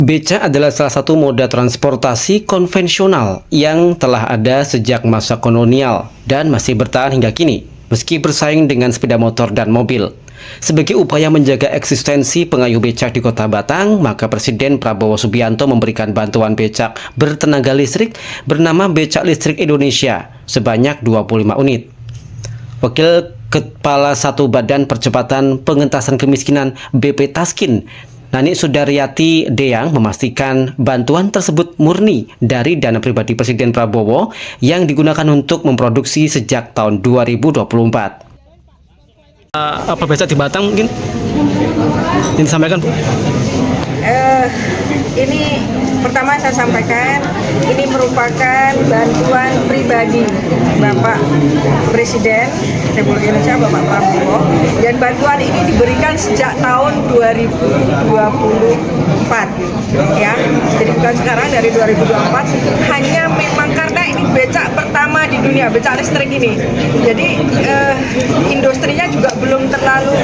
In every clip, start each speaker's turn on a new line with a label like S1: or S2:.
S1: Beca adalah salah satu moda transportasi konvensional yang telah ada sejak masa kolonial dan masih bertahan hingga kini, meski bersaing dengan sepeda motor dan mobil. Sebagai upaya menjaga eksistensi pengayuh becak di Kota Batang, maka Presiden Prabowo Subianto memberikan bantuan becak bertenaga listrik bernama Becak Listrik Indonesia sebanyak 25 unit. Wakil Kepala Satu Badan Percepatan Pengentasan Kemiskinan BP Taskin, Nani Sudaryati Deyang, memastikan bantuan tersebut murni dari dana pribadi Presiden Prabowo yang digunakan untuk memproduksi sejak tahun 2024. Apa becak di Batang mungkin yang disampaikan, Bu?
S2: Ini pertama saya sampaikan, ini merupakan bantuan pribadi Bapak Presiden Republik Indonesia Bapak Prabowo, dan bantuan ini diberikan sejak tahun 2024 ya. Jadi bukan sekarang, dari 2024, hanya memang karena ini becak pertama di dunia, becak listrik ini. Jadi industrinya juga belum terlalu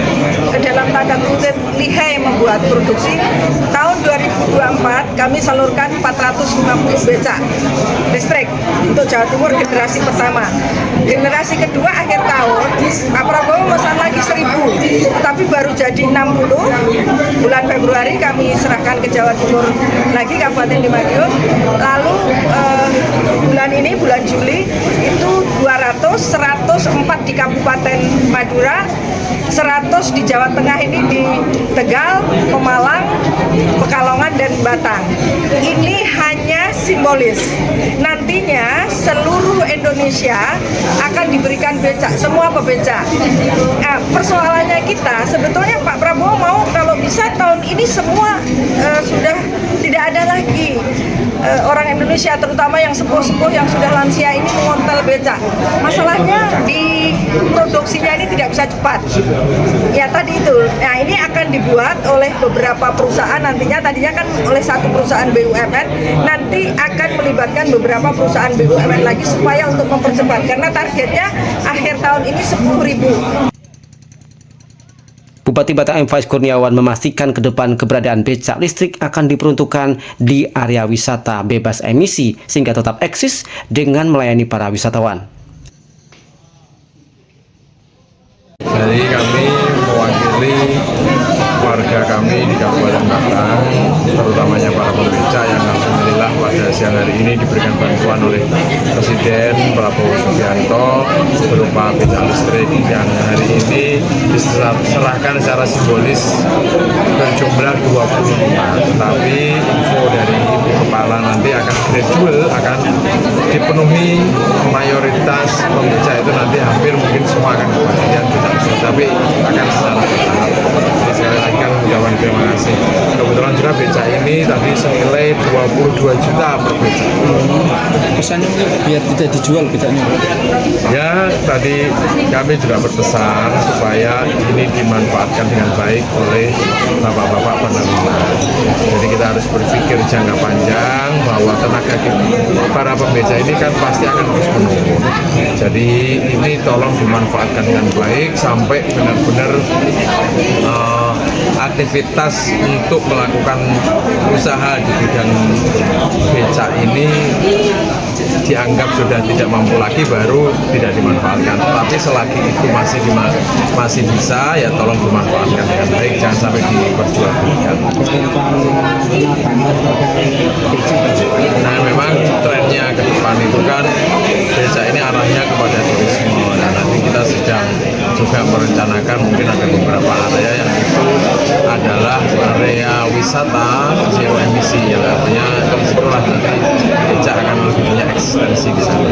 S2: dalam tanda kutip lihai membuat produksi. Tahun 2024 kami salurkan 450 becak listrik untuk Jawa Timur generasi pertama. Generasi kedua akhir tahun Pak Prabowo memesan lagi 1000, tetapi baru jadi 60. Bulan Februari kami serahkan ke Jawa Timur lagi, Kabupaten di Madiun. Lalu bulan ini, bulan Juli, itu 200, 104 di Kabupaten Madura, 100 di Jawa Tengah, ini di Tegal, Pemalang, Pekalongan, dan Batang. Ini hanya simbolis. Nantinya seluruh Indonesia akan diberikan becak, semua pebecak. Persoalannya kita sebetulnya Pak Prabowo mau kalau bisa tahun ini semua sudah tidak ada lagi orang Indonesia, terutama yang sepuh-sepuh yang sudah lansia ini mengontel becak. Masalahnya di produksinya ini tidak bisa cepat. Ya tadi itu. Nah, ini akan dibuat oleh beberapa perusahaan nantinya. Tadinya kan oleh satu perusahaan BUMN, nanti akan melibatkan beberapa perusahaan BUMN lagi supaya untuk mempercepat, karena targetnya akhir tahun ini 10.000.
S1: Bupati Batang M. Faiz Kurniawan memastikan ke depan keberadaan becak listrik akan diperuntukkan di area wisata bebas emisi sehingga tetap eksis dengan melayani para wisatawan.
S3: Jadi kami mewakili warga kami di Kabupaten Batang, terutamanya para pembecak yang alhamdulillah pada siang hari ini diberikan bantuan oleh Presiden Prabowo Subianto berupa becak listrik yang hari ini diserahkan secara simbolis berjumlah 25. Tetapi info dari Ibu Kepala nanti akan gradual, akan dipenuhi mayoritas pembecak itu, nanti hampir mungkin semua akan kebagian becak listrik, tapi akan secara bertahap. Jadi sekali lagi kami mengucapkan terima kasih. Kebetulan juga becak ini tadi senilai 22 juta per becak.
S4: Pesannya biar tidak dijual becaknya?
S3: Ya, tadi kami juga berpesan supaya ini dimanfaatkan dengan baik oleh bapak-bapak penerima. Jadi kita harus berpikir jangka panjang bahwa tenaga para pembecak ini kan pasti akan terus menurun. Jadi ini tolong dimanfaatkan dengan baik sampai benar-benar aktivitas untuk melakukan usaha di bidang becak ini dianggap sudah tidak mampu lagi, baru tidak dimanfaatkan. Tapi selagi itu masih bisa, ya tolong dimanfaatkan dengan baik, jangan sampai diperjualbelikan. Nah, memang trennya ke depan itu kan becak ini arahnya kepada turisme. Nah, nanti kita sedang juga merencanakan mungkin ada beberapa area yang itu adalah area wisata zero emisi, yang artinya disitulah nanti becak akan lebih punya eksistensi di sana.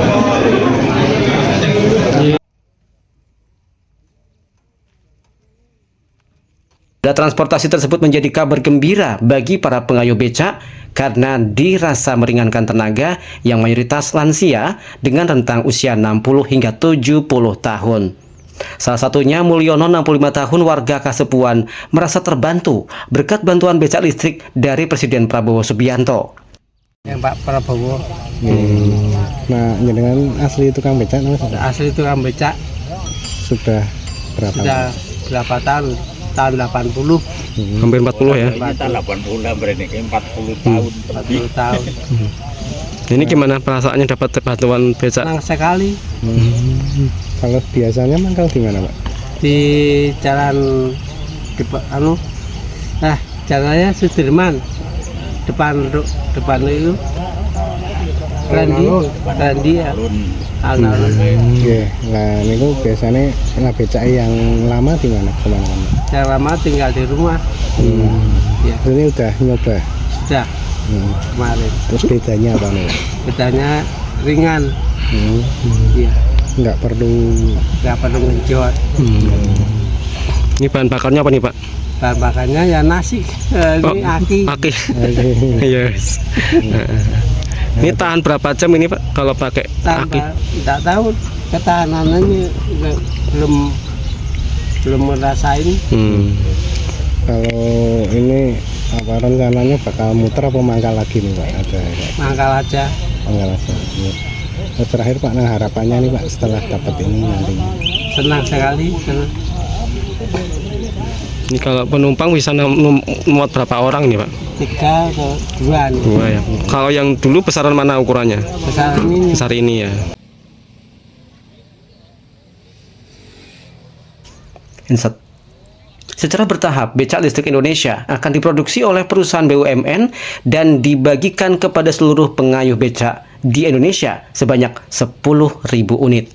S1: Transportasi tersebut menjadi kabar gembira bagi para pengayuh becak karena dirasa meringankan tenaga yang mayoritas lansia dengan rentang usia 60 hingga 70 tahun. Salah satunya Mulyono, 65 tahun, warga Kasepuan, merasa terbantu berkat bantuan becak listrik dari Presiden Prabowo Subianto.
S5: Yang Pak Prabowo.
S4: Nah, dengan asli tukang becak,
S5: Asli tukang becak
S4: sudah berapa?
S5: Sudah berapa tahun? tahun 80.
S1: Hampir 40 ya.
S6: Kita 80 lah berarti 40 tahun.
S5: 40 tahun.
S1: Ini gimana perasaannya dapat bantuan becak?
S5: Senang sekali.
S4: Kalau biasanya mangkal di mana, Pak?
S5: Di jalan jalannya Sudirman, depan itu Randi ya. Alun-alun.
S4: Nggih. Nah, niku biasanya becak yang lama di mana? Kemana-mana?
S5: Yang lama tinggal di rumah. Ya,
S4: Ini udah nyoba.
S5: sudah kemarin.
S4: Terus bedanya apa nih?
S5: Bedanya ringan. Iya,
S4: Nggak perlu.
S5: nggak perlu ngenjot.
S1: Ini bahan bakarnya apa nih Pak?
S5: Bahan bakarnya ya nasi. Ini aki.
S1: Aki. Yes. Ini tahan berapa jam ini Pak kalau pakai aki?
S5: Tambah, tidak tahu ketahanannya belum merasain.
S4: Kalau ini apa rencananya bakal muter apa mangkal lagi nih, Pak? Ada
S5: Mangkal aja.
S4: mangkal aja. Iya. Terus terakhir Pak, nah harapannya nih Pak setelah dapat ini nanti.
S5: Senang sekali. Senang.
S1: Ini kalau penumpang bisa muat berapa orang nih Pak?
S5: 3 atau 2 nih.
S1: 2 ya. Kalau yang dulu besaran mana ukurannya?
S5: Besar ini.
S1: Besar ini ya. Insert. Secara bertahap, becak listrik Indonesia akan diproduksi oleh perusahaan BUMN dan dibagikan kepada seluruh pengayuh becak di Indonesia sebanyak 10.000 unit.